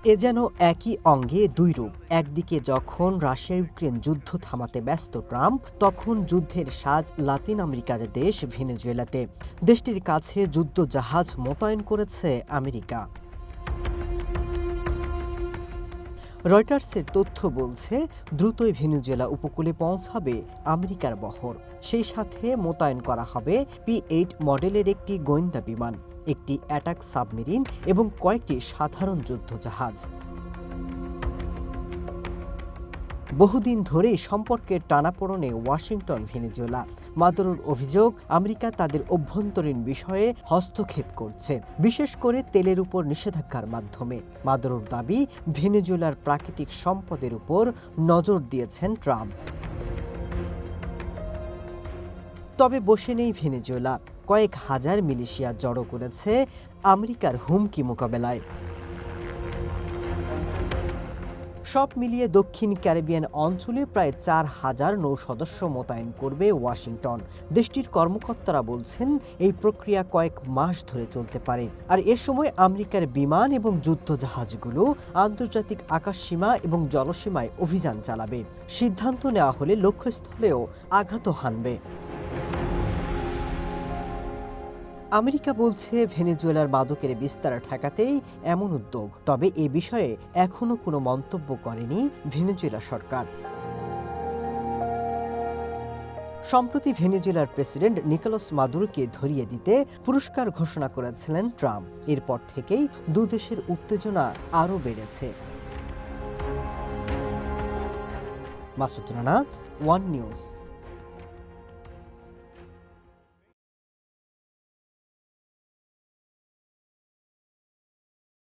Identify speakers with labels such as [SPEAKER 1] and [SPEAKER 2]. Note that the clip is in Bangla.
[SPEAKER 1] এ যেন একই অঙ্গে দুই রূপ। একদিকে যখন রাশিয়া ইউক্রেন যুদ্ধ থামাতে ব্যস্ত ট্রাম্প, তখন যুদ্ধের সাজ লাতিন আমেরিকার দেশ ভেনেজুয়েলাতে। দেশটির কাছে যুদ্ধ জাহাজ মোতায়েন করেছে আমেরিকা। রয়টার্সের তথ্য বলছে, দ্রুতই ভেনেজুয়েলা উপকূলে পৌঁছাবে আমেরিকার বহর। সেই সাথে মোতায়েন করা হবে P-8 মডেলের একটি গোয়েন্দা বিমান, একটি অ্যাটাক সাবমেরিন এবং কয়েকটি সাধারণ যুদ্ধজাহাজ। বহুদিন ধরেই সম্পর্কের টানাপোড়েনে ওয়াশিংটন ভেনেজুয়েলা। মাদুরোর অভিযোগ, আমেরিকা তাদের অভ্যন্তরীণ বিষয়ে হস্তক্ষেপ করছে, বিশেষ করে তেলের উপর নিষেধাজ্ঞার মাধ্যমে। মাদুরোর দাবি, ভেনেজুয়েলার প্রাকৃতিক সম্পদের উপর নজর দিয়েছেন ট্রাম্প। তবে বসে নেই ভেনেজুয়েলা। কয়েক হাজার মিলিশিয়া জড়ো করেছে আমেরিকার হুমকি মোকাবেলায়। সব মিলিয়ে দক্ষিণ ক্যারিবিয়ান অঞ্চলে প্রায় 4,000 নৌসদস্য মোতায়েন করবে ওয়াশিংটন। দেশটির কর্মকর্তারা বলছেন, এই প্রক্রিয়া কয়েক মাস ধরে চলতে পারে। আর এ সময় আমেরিকার বিমান এবং যুদ্ধজাহাজগুলো আন্তর্জাতিক আকাশসীমা এবং জলসীমায় অভিযান চালাবে। সিদ্ধান্ত নেওয়া হলে লক্ষ্যস্থলেও আঘাত হানবে। আমেরিকা বলছে, ভেনেজুয়েলার মাদকের বিস্তার ঠেকাতেই এমন উদ্যোগ। তবে এ বিষয়ে এখনো কোনো মন্তব্য করেনি ভেনেজুয়েলা সরকার। সম্প্রতি ভেনেজুয়েলার প্রেসিডেন্ট নিকোলাস মাদুরোকে ধরিয়ে দিতে পুরস্কার ঘোষণা করেছিলেন ট্রাম্প। এরপর থেকেই দুদেশের উত্তেজনা আরও বেড়েছে। Masud Rana, one news.